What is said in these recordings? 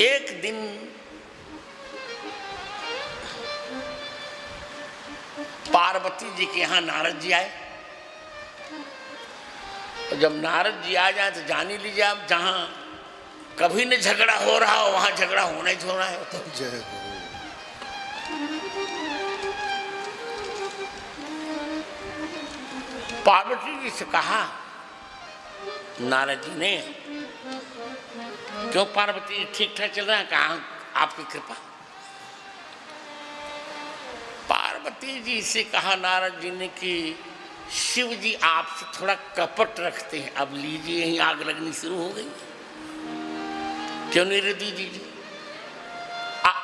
एक दिन पार्वती जी के यहाँ नारद जी आए। तो जब नारद जी आ जाए तो जान ही लीजिए आप, जहाँ कभी न झगड़ा हो रहा हो वहां झगड़ा होना ही होना है। तो जय हो। पार्वती जी से कहा नारद जी ने, क्यों पार्वती ठीक ठाक चल रहा है? कहा आपकी कृपा। पार्वती जी से कहा नारद जी ने कि शिव जी आपसे थोड़ा कपट रखते हैं। अब लीजिए यहीं आग लगनी शुरू हो गई। क्यों नहीं दी दीजिए,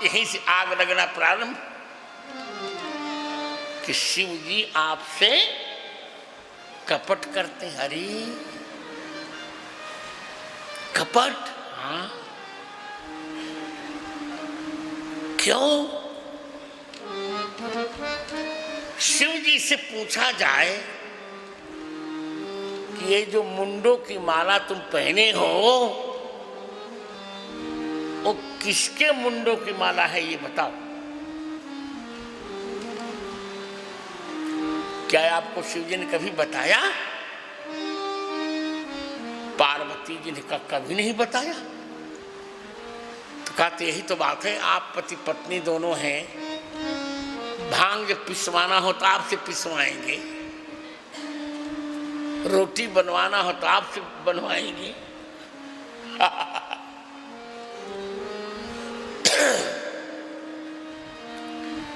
यहीं से आग लगना प्रारंभ कि शिव जी आपसे कपट करते हैं। अरे कपट? हाँ, क्यों? शिव जी से पूछा जाए कि ये जो मुंडों की माला तुम पहने हो वो किसके मुंडों की माला है, ये बताओ। क्या आपको शिव जी ने कभी बताया? पार्वती जी ने कभी नहीं बताया। तो कहते यही तो बात है, आप पति पत्नी दोनों हैं, भांग जब पिसवाना हो तो आपसे पिसवाएंगे, रोटी बनवाना हो तो आपसे बनवाएंगे।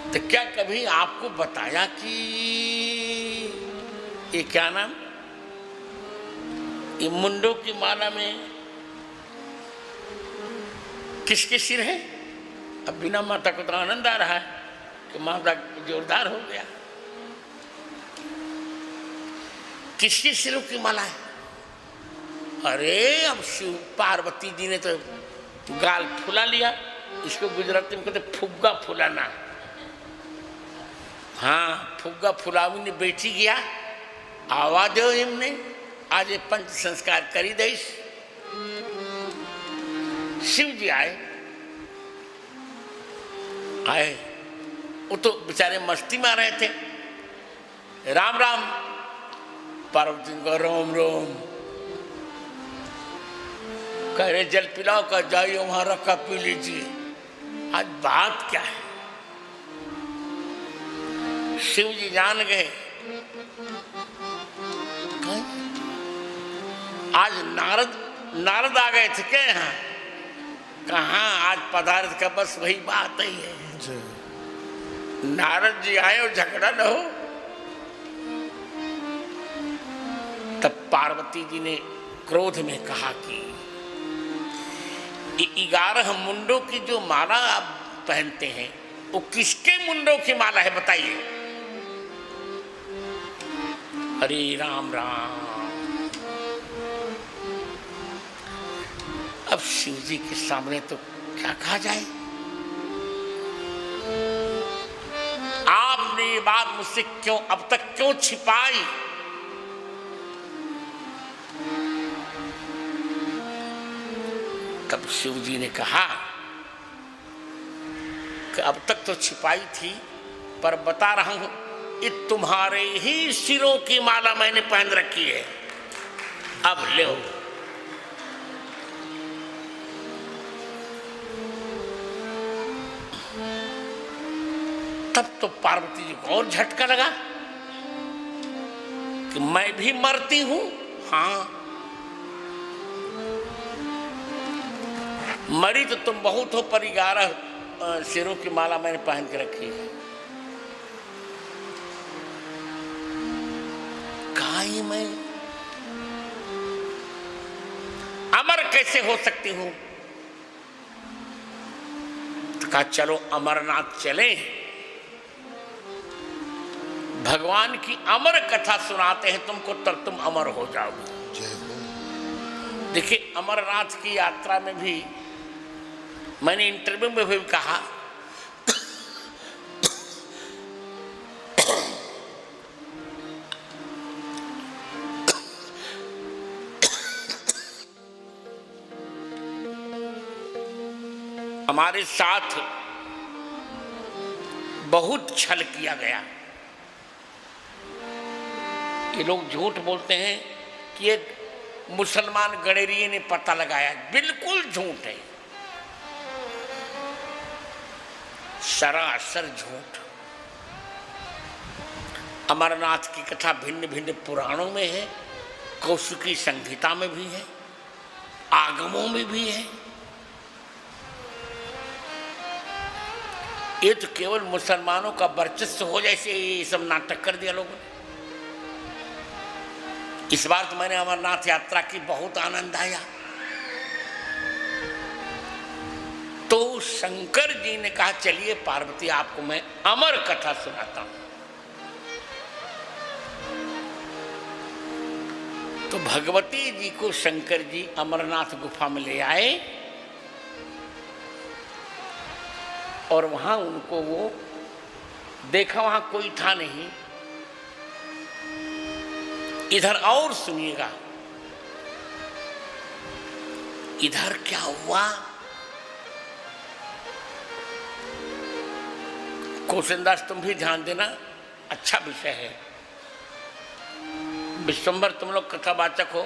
तो क्या कभी आपको बताया कि ये क्या नाम, ये मुंडों की माला में किसके सिर है? अब बिना माता को तो आनंद आ रहा है कि माता जोरदार हो गया। किसके सिरों की माला है? अरे अब शिव पार्वती जी ने तो गाल फुला लिया। इसको गुजराती में कहते फुग्गा फुलाना। हाँ, फुग्गा फुलावी ने बैठी गया, आवा दो इमने, आज ये पंच संस्कार करी दईश। शिव जी आए, वो तो बेचारे मस्ती में रहे थे। राम राम, पार्वती को रोम रोम, कह रहे जल पिलाओ, का जाइए वहां रखा पी लीजिए। आज बात क्या है? शिव जी जान गए आज नारद आ गए थे क्या यहाँ? कहाँ आज पदार्थ का, बस वही बात ही है। नारद जी आए और झगड़ा न हो। तब पार्वती जी ने क्रोध में कहा कि 11 मुंडों की जो माला आप पहनते हैं वो किसके मुंडों की माला है, बताइए। हरे राम राम। अब शिव जी के सामने तो क्या कहा जाए। आपने ये बात मुझसे क्यों अब तक क्यों छिपाई? तब शिव जी ने कहा कि अब तक तो छिपाई थी, पर बता रहा हूं, ये तुम्हारे ही सिरों की माला मैंने पहन रखी है, अब ले। तब तो पार्वती जी को और झटका लगा कि मैं भी मरती हूं। हाँ, मरी तो तुम बहुत हो, पर 11 सिरों की माला मैंने पहन के रखी है। काई मैं अमर कैसे हो सकती हूं? तो कहा चलो अमरनाथ चले, भगवान की अमर कथा सुनाते हैं तुमको, तब तुम अमर हो जाओगे। देखिए अमरनाथ की यात्रा में भी मैंने इंटरव्यू में भी कहा हमारे साथ बहुत छल किया गया। ये लोग झूठ बोलते हैं कि एक मुसलमान गणेरिये ने पता लगाया, बिल्कुल झूठ है, सरासर झूठ। अमरनाथ की कथा भिन्न भिन्न पुराणों में है, कौशिकी संहिता में भी है, आगमों में भी है। ये तो केवल मुसलमानों का वर्चस्व हो जैसे ये सब नाटक कर दिया लोगों ने। इस बार तो मैंने अमरनाथ यात्रा की, बहुत आनंद आया। तो शंकर जी ने कहा चलिए पार्वती आपको मैं अमर कथा सुनाता हूं। तो भगवती जी को शंकर जी अमरनाथ गुफा में ले आए और वहां उनको वो देखा, वहां कोई था नहीं। इधर और सुनिएगा, इधर क्या हुआ। कौशनदास तुम भी ध्यान देना, अच्छा विषय है। विश्वंभर तुम लोग कथावाचक हो।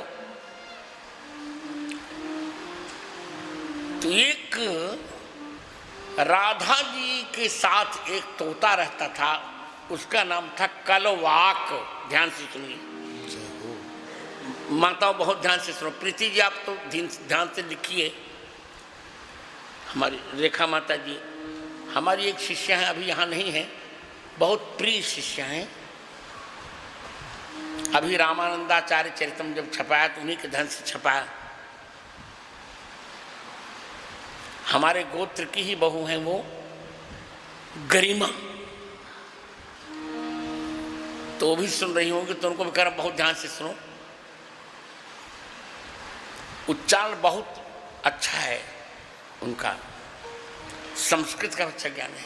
तो एक राधा जी के साथ एक तोता रहता था, उसका नाम था कलवाक। ध्यान से सुनिए, माताओं बहुत ध्यान से सुनो। प्रीति जी आप तो ध्यान से लिखिए। हमारी रेखा माता जी हमारी एक शिष्या हैं, अभी यहाँ नहीं है, बहुत प्रिय शिष्या हैं। अभी रामानंदाचार्य चरितम जब छपाया तो उन्हीं के धन से छपाया। हमारे गोत्र की ही बहू हैं वो, गरिमा। तो वो भी सुन रही होंगी, तो उनको भी कह रहा बहुत ध्यान से सुनो। उच्चारण बहुत अच्छा है उनका, संस्कृत का अच्छा ज्ञान है।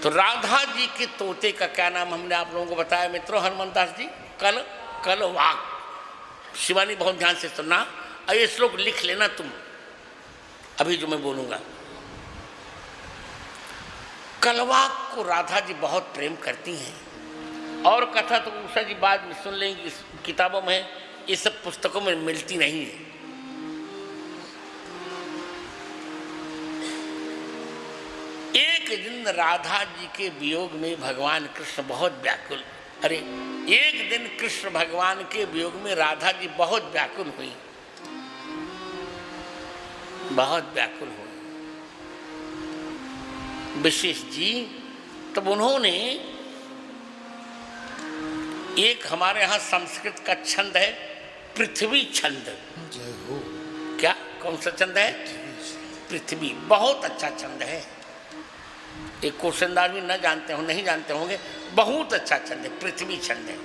तो राधा जी के तोते का क्या नाम हमने आप लोगों को बताया मित्रों, हनुमंतास जी, कलवाक। शिवानी बहुत ध्यान से सुनना, और ये श्लोक लिख लेना तुम अभी जो मैं बोलूंगा। कलवाक को राधा जी बहुत प्रेम करती हैं, और कथा तो उषा जी बाद में सुन लेंगी, इस किताबों में, ये सब पुस्तकों में मिलती नहीं है। एक दिन राधा जी के वियोग में भगवान कृष्ण बहुत व्याकुल, अरे एक दिन कृष्ण भगवान के वियोग में राधा जी बहुत व्याकुल हुई, बहुत व्याकुल हुई। विशेष जी तब उन्होंने एक, हमारे यहाँ संस्कृत का छंद है पृथ्वी छंद। क्या, कौन सा छंद है? पृथ्वी। बहुत अच्छा छंद है, एक कौशनदार भी न जानते हो, नहीं जानते होंगे, बहुत अच्छा छंद है, पृथ्वी छंद है।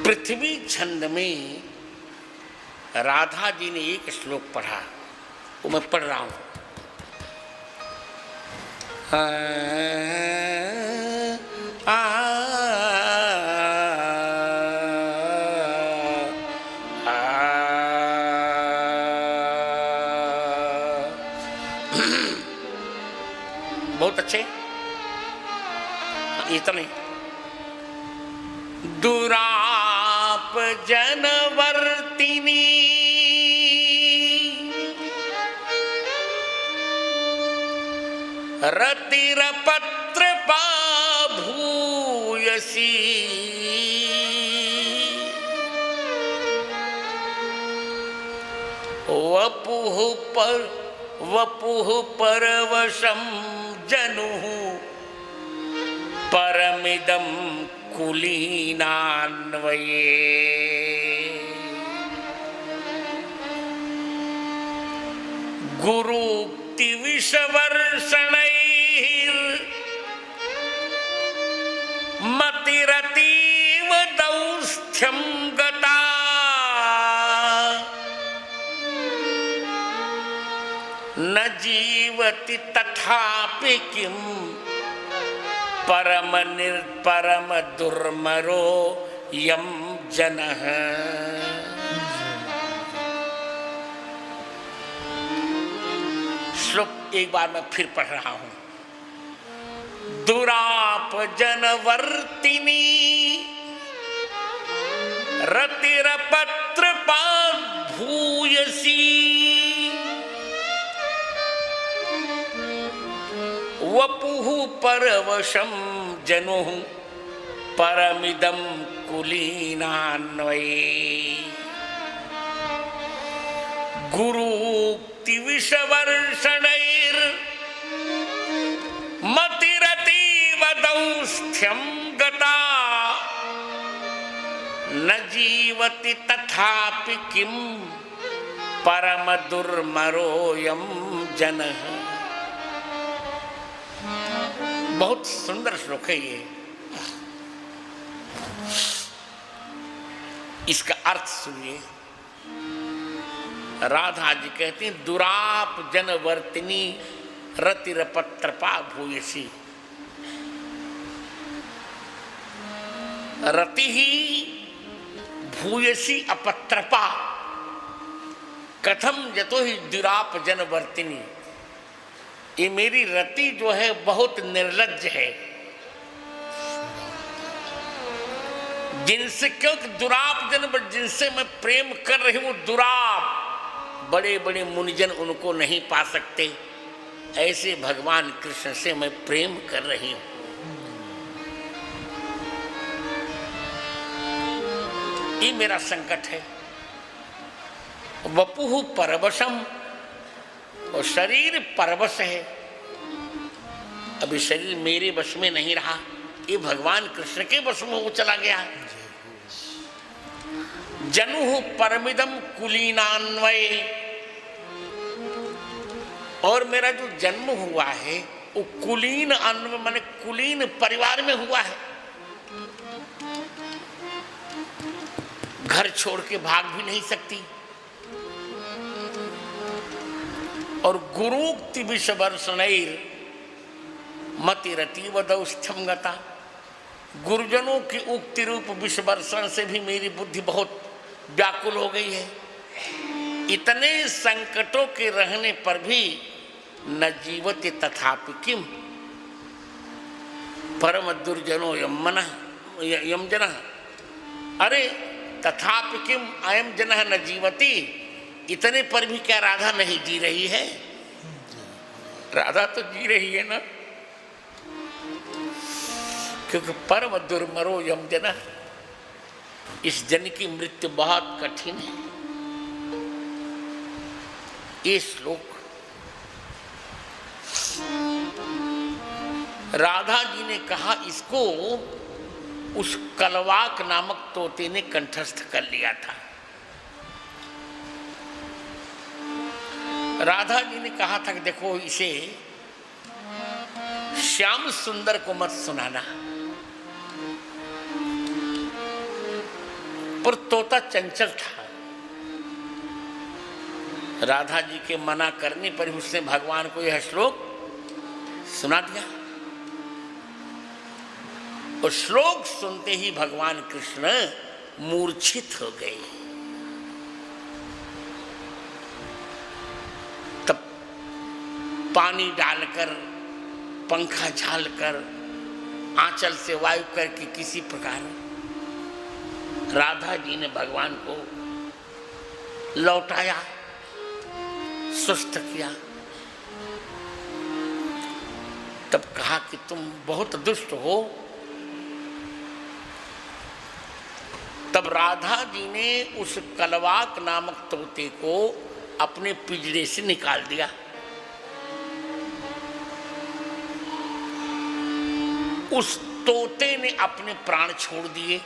पृथ्वी छंद में राधा जी ने एक श्लोक पढ़ा, वो मैं पढ़ रहा हूं। बहुत अच्छे, इतना नहीं। दुराप जनवर्तिनी रतिरपत्र भूयसी वपुः परवशं जनुः परमिदं कुलीनान्वये। गुरुक्ति विषवर्षणैर्मतिरतीव दौस्थ्यं गता न जीवति तथापि किं परम दुर्मरो यम जनः। एक बार मैं फिर पढ़ रहा हूं। दुराप जनवर्तिनी रतिरपत्र भूयसी वपुः परवशं जनु परमिदं कुलीनान्वये गुरूक्ति विषवर्षणैर् मतिरतीव दौस्त्यं गता न जीवति तथापि किं परम दुर्मरोऽयं जनः। बहुत सुंदर श्लोक है ये। इसका अर्थ सुनिए। राधा जी कहती हैं दुराप जनवर्तिनी रतिरपत्रपा भूयसी। रति ही भूयसी अपत्रपा कथम यतो ही दुराप जनवर्तिनी। ये मेरी रति जो है बहुत निर्लज्ज है, जिनसे, क्योंकि दुराप जन जिनसे मैं प्रेम कर रही हूं, दुराप बड़े बड़े मुनिजन उनको नहीं पा सकते, ऐसे भगवान कृष्ण से मैं प्रेम कर रही हूं। ये मेरा संकट है। वपुः परवशम, और शरीर परवश है। अभी शरीर मेरे वश में नहीं रहा, ये भगवान कृष्ण के वश में वो चला गया है। जनु परमिदम कुलीनान्वय, और मेरा जो जन्म हुआ है वो कुलीन अन्वय माने कुलीन परिवार में हुआ है। घर छोड़ के भाग भी नहीं सकती। और गुरूक्ति विषवर्षणैर् मतिरतीव दौस्त्यं गता। गुरुजनों की उक्ति रूप विषवर्षण से भी मेरी बुद्धि बहुत व्याकुल हो गई है। इतने संकटों के रहने पर भी न जीवति तथापि किम परम दुर्जनो यम जनः। अरे तथापि किम अयम जनः न जीवति, इतने पर भी क्या राधा नहीं जी रही है? राधा तो जी रही है ना, क्योंकि परम दुर्मरो यम जनः, इस जन की मृत्यु बहुत कठिन है। ये श्लोक राधा जी ने कहा, इसको उस कलवाक नामक तोते ने कंठस्थ कर लिया था। राधा जी ने कहा था कि देखो इसे श्याम सुंदर को मत सुनाना, पर तोता चंचल था। राधा जी के मना करने पर उसने भगवान को यह श्लोक सुना दिया। और श्लोक सुनते ही भगवान कृष्ण मूर्छित हो गए। तब पानी डालकर, पंखा झालकर, आंचल से वायु करके किसी प्रकार राधा जी ने भगवान को लौटाया, सुस्त किया। तब कहा कि तुम बहुत दुष्ट हो। तब राधा जी ने उस कलवाक नामक तोते को अपने पिंजरे से निकाल दिया। उस तोते ने अपने प्राण छोड़ दिए।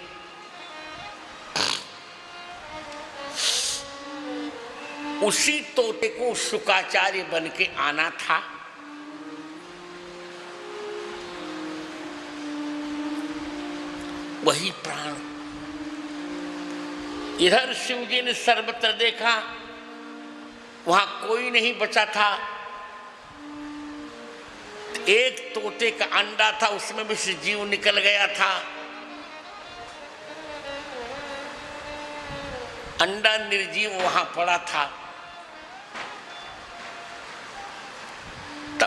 उसी तोते को शुकाचार्य बन के आना था। वही प्राण। इधर शिव जी ने सर्वत्र देखा, वहां कोई नहीं बचा था। एक तोते का अंडा था, उसमें भी से जीव निकल गया था। अंडा निर्जीव वहां पड़ा था।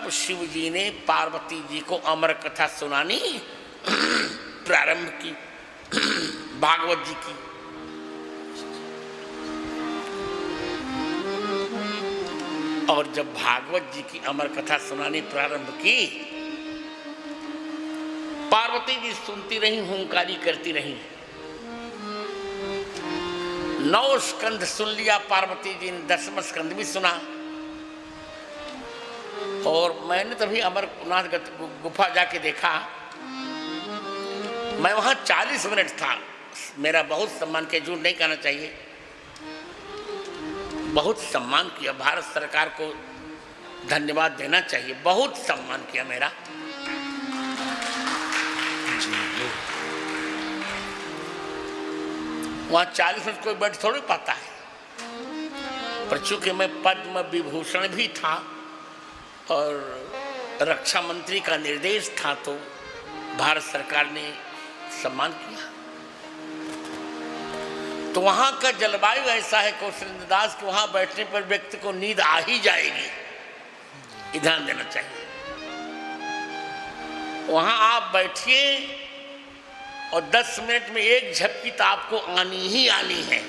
तब शिव जी ने पार्वती जी को अमर कथा सुनानी प्रारंभ की, भागवत जी की। और जब भागवत जी की अमर कथा सुनानी प्रारंभ की, पार्वती जी सुनती रही, हुंकारी करती रही। 9 स्कंद सुन लिया पार्वती जी ने, 10वां स्कंद भी सुना। और मैंने तभी अमरनाथ गुफा जाके देखा, मैं वहां 40 मिनट था। मेरा बहुत सम्मान किया, झूठ नहीं कहना चाहिए, बहुत सम्मान किया। भारत सरकार को धन्यवाद देना चाहिए, बहुत सम्मान किया मेरा। वहां 40 मिनट कोई बैठ थोड़ी पाता है, पर चूंकि मैं पद्म विभूषण भी था और रक्षा मंत्री का निर्देश था, तो भारत सरकार ने सम्मान किया। तो वहां का जलवायु ऐसा है कौशलेंद्र दास कि वहां बैठने पर व्यक्ति को नींद आ ही जाएगी। ध्यान देना चाहिए। वहां आप बैठिए और 10 मिनट में एक झपकी तो आपको आनी ही आनी है।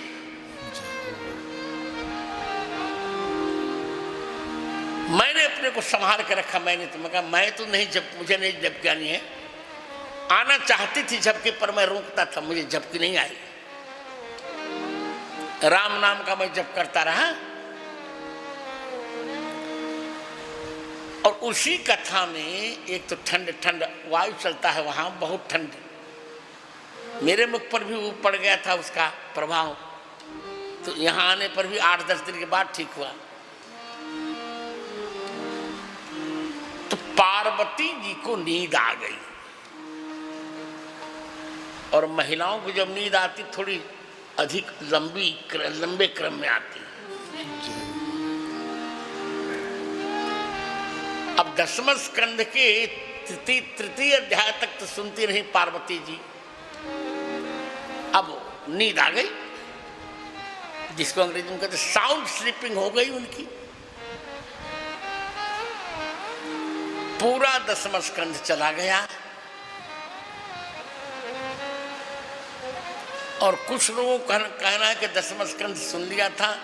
मैंने अपने को संभाल के रखा। मैंने तो कहा मैं तो नहीं, मुझे नहीं झपकी आनी है। आना चाहती थी झपकी, पर मैं रोकता था, मुझे झपकी नहीं आई। राम नाम का मैं जप करता रहा। और उसी कथा में एक तो ठंड ठंड वायु चलता है, वहां बहुत ठंड, मेरे मुख पर भी वो पड़ गया था उसका प्रभाव। तो यहाँ आने पर भी 8-10 दिन के बाद ठीक हुआ। तो पार्वती जी को नींद आ गई। और महिलाओं को जब नींद आती थोड़ी अधिक लंबे क्रम में आती है। अब 10वें स्कंद के तृतीय अध्याय तक तो सुनती रही पार्वती जी। अब नींद आ गई, जिसको अंग्रेजी में कहते साउंड स्लीपिंग हो गई उनकी। पूरा 10वां स्कंद चला गया। और कुछ लोगों का कहना है कि 10वां स्कंद सुन लिया था,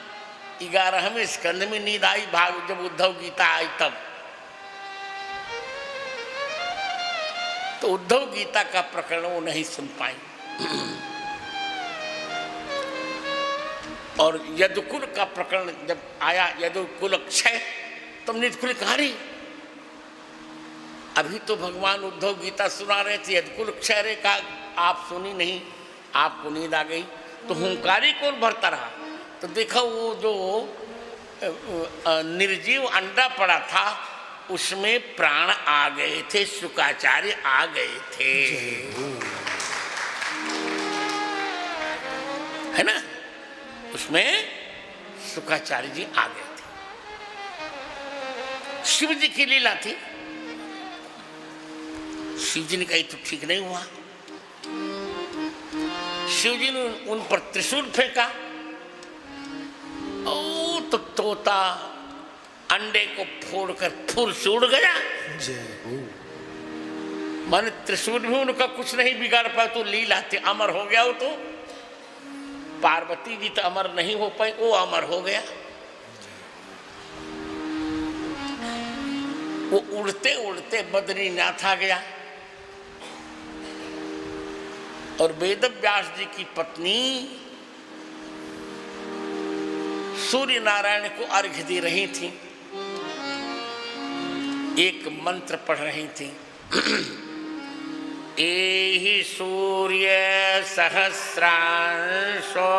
11वें स्कंद में नींद आई, भाग जब उद्धव गीता आई तब। तो उद्धव गीता का प्रकरण वो नहीं सुन पाई। और यदुकुल का प्रकरण जब आया, यदुकुल क्षय, तब नींद खुली। कहा रही अभी तो भगवान उद्धव गीता सुना रहे थे, यदुकुल क्षय रे, कहा आप सुनी नहीं, आपको नींद आ गई। तो हुंकारी कौन भरता रहा? तो देखा वो जो निर्जीव अंडा पड़ा था उसमें प्राण आ गए थे, शुकाचार्य आ गए थे, है ना? उसमें शुकाचार्य जी आ गए थे। शिव जी की लीला थी। शिव जी ने कहा तो ठीक नहीं हुआ। शिव जी ने उन पर त्रिशूल फेंका। ओ तो तोता अंडे को फोड़कर फूल से उड़ गया। माने त्रिशूल भी उनका कुछ नहीं बिगाड़ पाया। तो लीला थी, अमर हो गया वो। तो पार्वती जी तो अमर नहीं हो पाई, वो अमर हो गया। वो उड़ते उड़ते बद्रीनाथ आ गया। और वेद व्यास जी की पत्नी सूर्य नारायण को अर्घ्य दे रही थी, एक मंत्र पढ़ रही थी। एहि सूर्य सहस्रांशो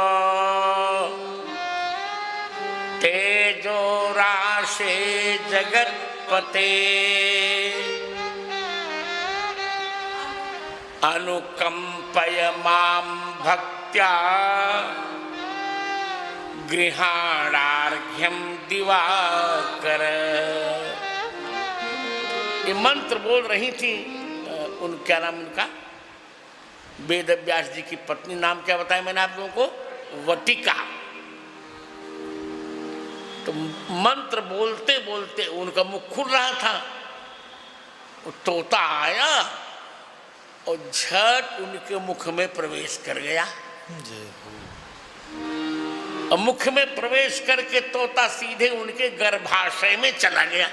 तेजो राशे जगत्पते अनुकंपय मां भक्त्या गृहाणार्घ्यं दिवाकर। ये मंत्र बोल रही थी क्या नाम उनका? वेद व्यास जी की पत्नी। नाम क्या बताया मैंने आप लोगों को? वटिका। तो मंत्र बोलते बोलते उनका मुख खुल रहा था वो तोता आया और झट उनके मुख में प्रवेश कर गया। और मुख में प्रवेश करके तोता सीधे उनके गर्भाशय में चला गया।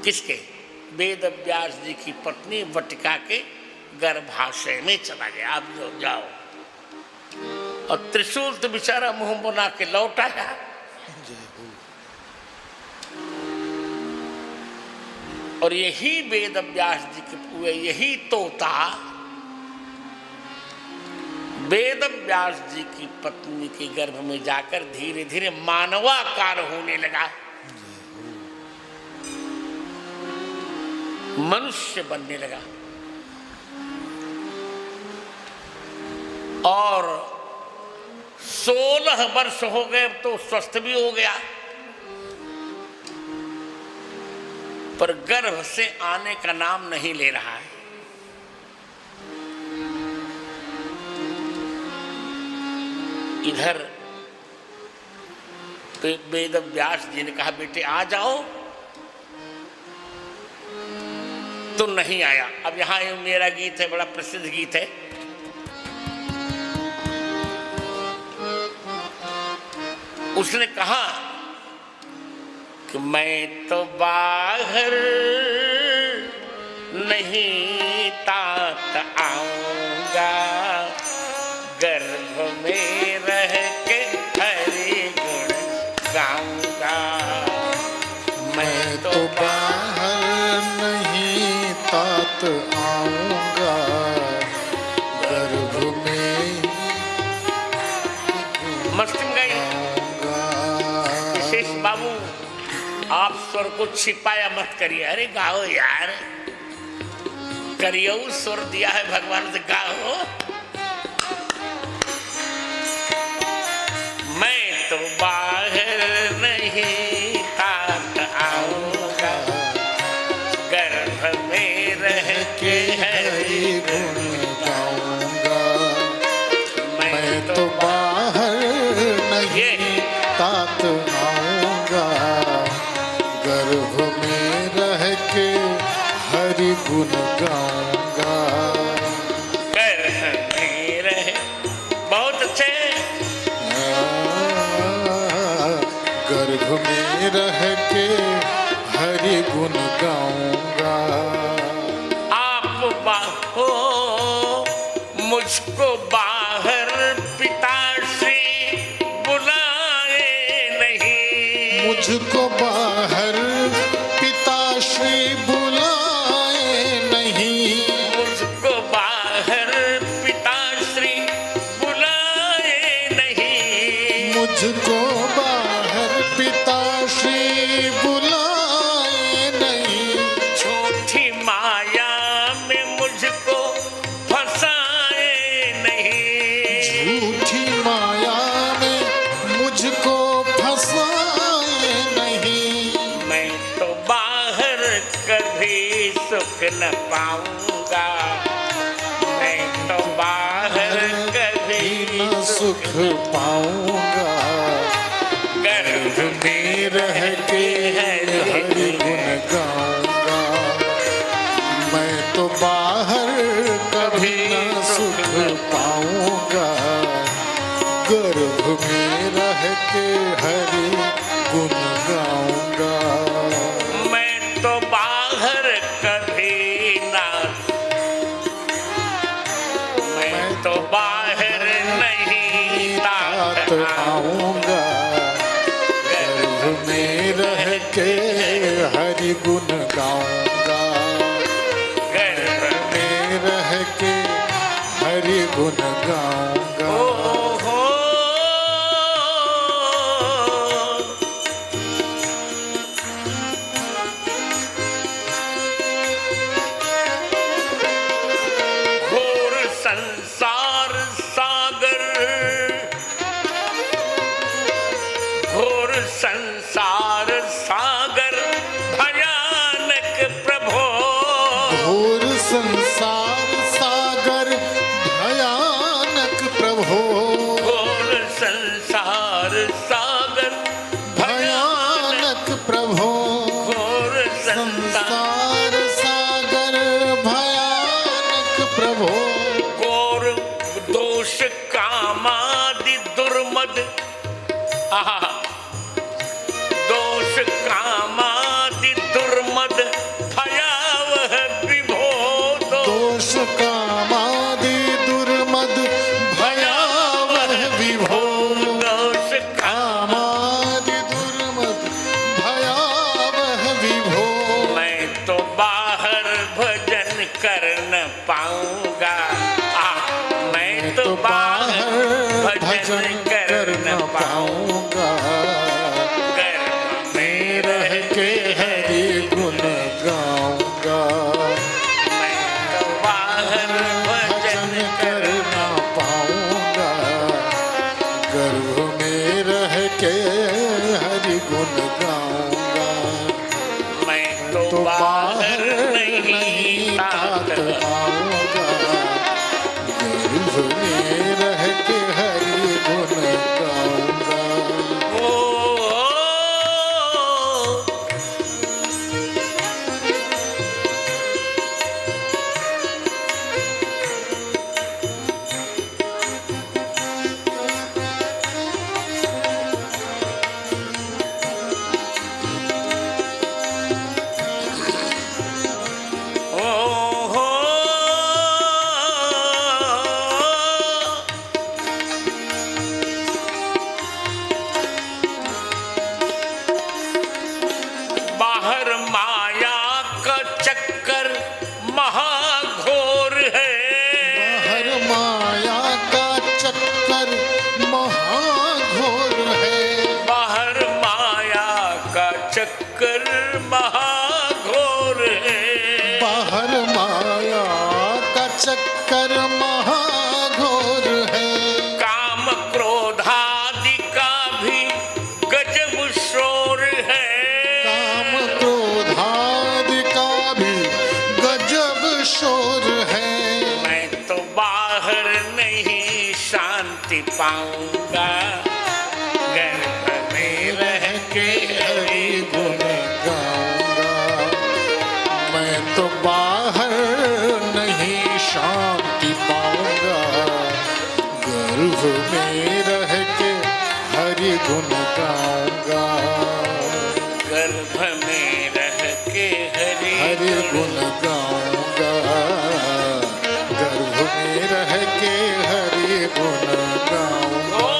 किसके? वेद व्यास जी की पत्नी वटिका के गर्भाशय में चला गया। आप जो जाओ। और त्रिशूल तो बेचारा मुंह बना के लौट आया। और यही वेद व्यास जी के यही तोता वेद व्यास जी की पत्नी के गर्भ में जाकर धीरे धीरे मानवाकार होने लगा, मनुष्य बनने लगा। और 16 वर्ष हो गए तो स्वस्थ भी हो गया, पर गर्भ से आने का नाम नहीं ले रहा है। इधर वेद व्यास जी ने कहा बेटे आ जाओ, तो नहीं आया। अब यहां मेरा गीत है, बड़ा प्रसिद्ध गीत है। उसने कहा कि मैं तो बाहर नहीं तात आऊंगा, गर्भ में रह के हरि गुण गाऊंगा। मैं तो बाहर नहीं तात आऊंगा, गर्भ में मस्ती में गाइए। विशेष बाबू आप स्वर को छिपाया मत करिए। अरे गाओ यार, करियो स्वर दिया है भगवान से, गाओ। मैं तो बाहर नहीं तात आऊंगा, गर्भ में रह के हरि गुण गाऊंगा। मैं तो बाहर नहीं तात आऊंगा, गर्भ में रह के हरि गुण गाऊंगा। गर्भ में रह, बहुत अच्छे। गर्भ में रह के हरि गुण गाऊंगा। आप बाहो मुझको बाहर पिताश्री बुलाए नहीं, मुझको बाहर पिताश्री बुलाए नहीं, मुझको बाहर पिताश्री बुलाए नहीं, मुझको बाहर पिताश्री बुलाए नहीं। झूठी माया में मुझको फंसाए नहीं, झूठी माया में मुझको फंसाए नहीं। मैं तो बाहर कभी सुख न पाऊंगा, मैं तो बाहर कभी न सुख पाऊंगा, गर्भ में रह के हरि गुण गाऊंगा। मैं तो बाहर कभी न सुख पाऊंगा, गर्भ में रह के हरि गुण गाऊंगा। मैं तो बाहर कभी ना, मैं तो बाहर नहीं तात आऊंगा, गर्भ में रह के हरि गुण गाऊंगा। गर्भ में रह के हरि गुण गाऊंगा। ओहो घोर संसार सागर, घोर संसार सागर भयानक प्रभो, घोर संसार सागर भयानक प्रभो, घोर संसार सागर भयानक भयानक प्रभो, घोर संसार संसार दुर्मद, आहा, दोष कामादि दुर्मद भयावह विभो, दोष कामादि दुर्मद भयावह विभो, दोष कामादि दुर्मद भयावह विभो। मैं तो बाहर भजन कर न पाऊंगा, मैं तो बाहर भजन कर न पाऊंगा, गर्भ में रह के हरि गुण गाऊंगा, मैं तो बाहर भजन कर न पाऊंगा, गर्भ में रह के हरि गुण गाऊंगा, मैं तो बाहर नहीं तात पाऊंगा, गर्भ में रह के हरि गुण गाऊंगा। बाहर माया का चक्कर महाघोर है, बाहर माया का चक्कर महाघोर है, बाहर माया का चक्कर महाघोर है, बाहर माया का चक्कर महाघोर है, काम क्रोधादि का भी गजब शोर है, काम क्रोधादि का भी गजब शोर है। मैं तो बाहर नहीं शांति पाऊंगा, गर्भ में रह के हरि गुण गाऊंगा, मैं तो बाहर नहीं शांति पाऊंगा, गर्भ में रह के हरि गुण गाऊंगा, गर्भ में रह के हरि गुण गाऊंगा, गर्भ में रह के हरि गुण गाऊंगा।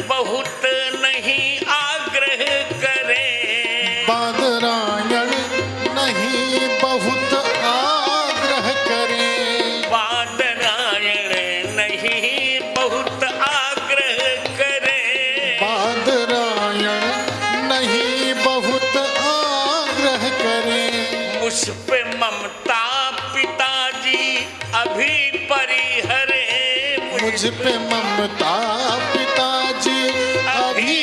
बहुत नहीं आग्रह करे, बादरायण नहीं बहुत आग्रह करे, बादरायण नहीं बहुत आग्रह करे, बादरायण नहीं बहुत आग्रह करे, मुझ पे ममता पिताजी अभी परिहरे, मुझ पे ममता पिताजी अभी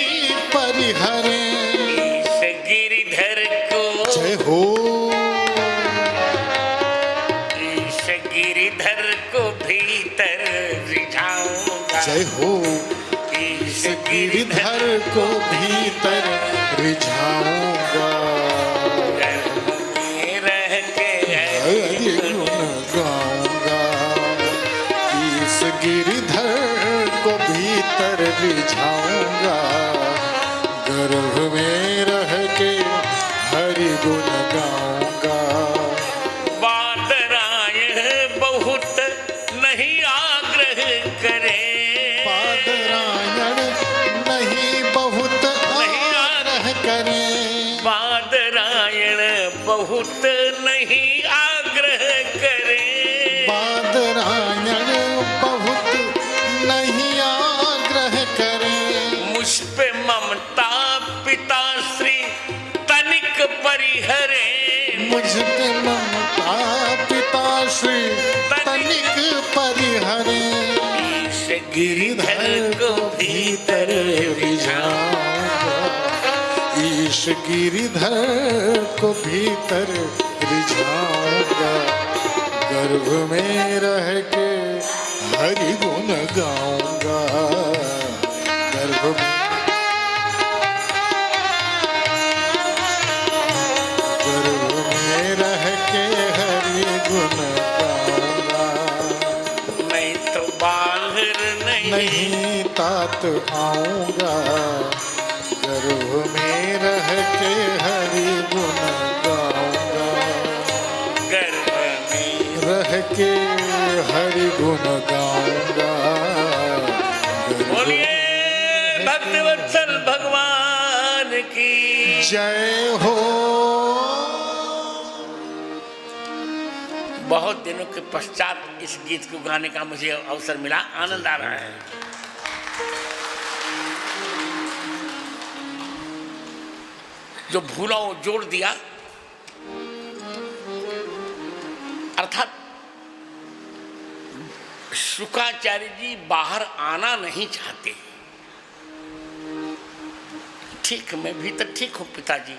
परिहरे। ईश गिरिधर को जय हो, ईश गिरिधर को भीतर रिझाऊंगा, जय हो, ईश गिरिधर को भीतर रिझाऊंगा, गर्भ में रह के हरि गुण गाऊंगा, इस गिरिधर को भीतर रिझाऊंगा, गर्भ में रह के हरि गुण गाऊंगा। बादरायण बहुत नहीं आग्रह करे, बादरायण नहीं बहुत आग्रह करे, बादरायण बहुत नहीं आग्रह करे, बादरायण बहुत नहीं आग्रह करे, मुझ पे ममता पिताश्री तनिक परिहरे, मुझ पे ममता पिताश्री तनिक परिहरे, ईश गिरिधर को भीतर रिझाऊंगा, ईश गिरिधर को भीतर रिझाऊंगा, गर्भ में रह के हरि गुण गाऊंगा, गर्भ में रह के हरि गुण गाऊंगा। मैं तो बाहर नहीं तात आऊंगा, गर्भ में रह के हरि गुण गाऊंगा, गर्भ में रह के हरि गुण गाऊंगा। बोलिए भक्तवत्सल भगवान की जय हो। बहुत दिनों के पश्चात इस गीत को गाने का मुझे अवसर मिला, आनंद आ रहा है। जो भूला वो जोड़ दिया, अर्थात शुकाचार्य जी बाहर आना नहीं चाहते। ठीक, मैं भीतर ठीक हूं पिताजी,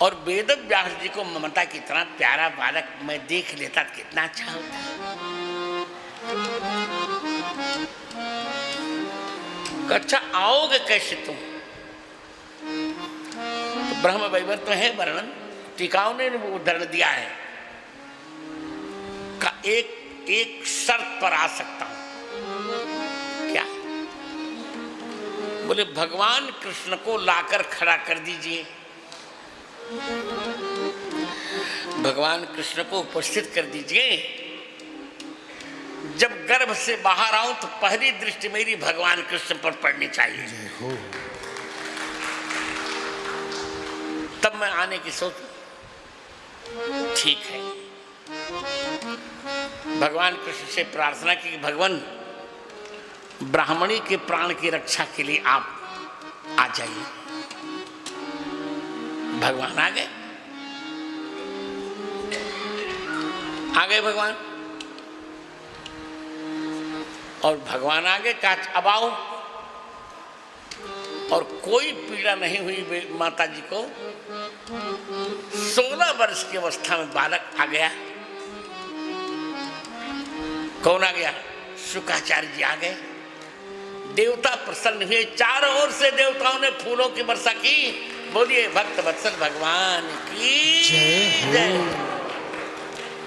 और वेद व्यास जी को ममता की तरह प्यारा बालक मैं देख लेता कितना अच्छा होता। अच्छा आओगे कैसे तुम? तो ब्रह्म वैवर्त है वर्णन, टीकाओं ने वो उदाहरण दिया है का एक शर्त पर आ सकता हूं। क्या? बोले भगवान कृष्ण को लाकर खड़ा कर दीजिए, भगवान कृष्ण को उपस्थित कर दीजिए। जब गर्भ से बाहर आऊं तो पहली दृष्टि मेरी भगवान कृष्ण पर पड़नी चाहिए, तब मैं आने की सोचूं। ठीक है, भगवान कृष्ण से प्रार्थना की, भगवान ब्राह्मणी के प्राण की रक्षा के लिए आप आ जाइए। भगवान आ गए, भगवान, और भगवान आगे कहा अब आओ। और कोई पीड़ा नहीं हुई माता जी को। 16 वर्ष की अवस्था में बालक आ गया। कौन आ गया? शुकाचार्य जी आ गए। देवता प्रसन्न हुए, चारों ओर से देवताओं ने फूलों की वर्षा की। बोलिए भक्त वत्सल भगवान की जय।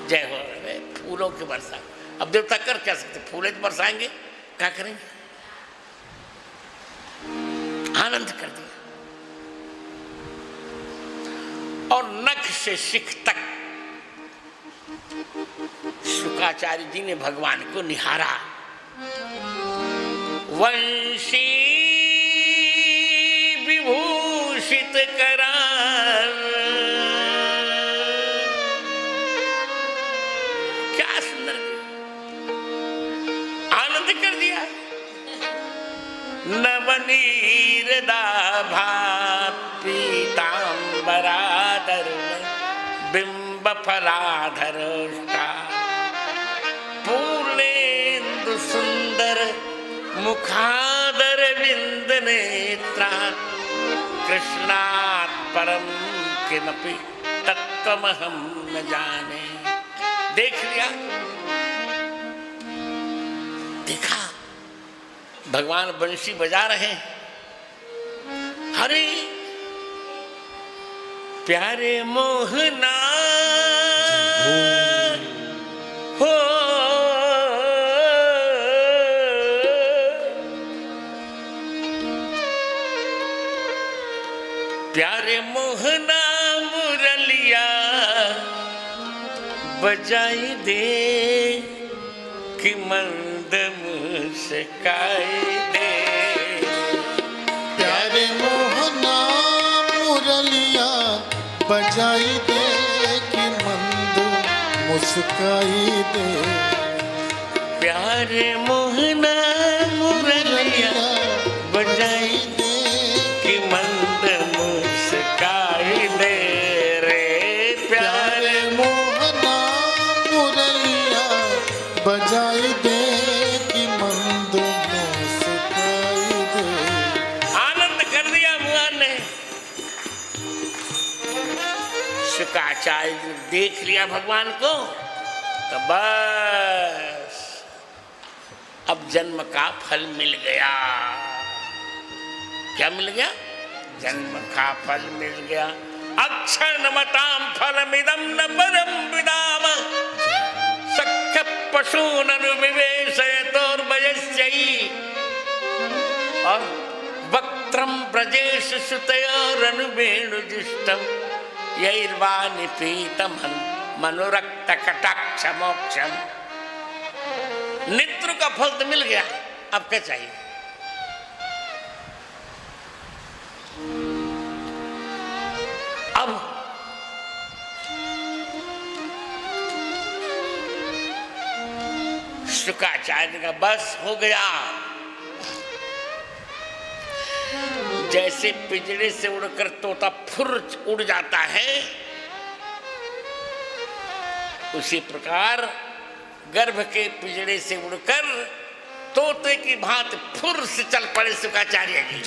जय हो। फूलों की वर्षा। अब देवता कर क्या सकते? फूले तो बरसाएंगे, क्या करेंगे? आनंद कर दिया। और नख से शिख तक शुकाचार्य जी ने भगवान को निहारा। वंशी विभूषित करार, क्या सुंदर, आनंद कर दिया। नवनीरदाभात पीतांबराधर बिंब फलाधरोष्टा पूर्णेन्दु सुंदर मुखादर विंद नेत्रा कृष्णात् परम किमपि तत्त्वमहं न जाने। देख लिया, देखा भगवान बंशी बजा रहे हैं। हरे प्यारे मोहना हो, प्यारे मोहना मुरलिया बजाई दे कि मंद मुस्काई दे। प्यारे मोहना मुरलिया बजाई दे कि मंद मुस्काई दे। प्यारे मोहना मुरलिया बजाई दे कि मंद मुस्काई दे रे। प्यारे मोहना मुरलिया बजाई दे कि शुक्राचार्य ने देख लिया भगवान को तो बस अब जन्म का फल मिल गया। क्या मिल गया? जन्म का फल मिल गया। अक्षरमताम फलमिदं न परम विदाम सख्य पशूननु विवेशयतोर्वयस्यै और वक्त्रम ब्रजेश सुतयोरनुवेणुजुष्टम यैर्वा निपीतम मनोरक्त कटाक्ष मोक्षम। नेत्र का फल तो मिल गया, अब क्या चाहिए? अब शुक्राचार्य का बस हो गया। जैसे पिंजरे से उड़कर तोता फुर उड़ जाता है, उसी प्रकार गर्भ के पिंजरे से उड़कर तोते की भांति फुर से चल पड़े शुक्राचार्य जी।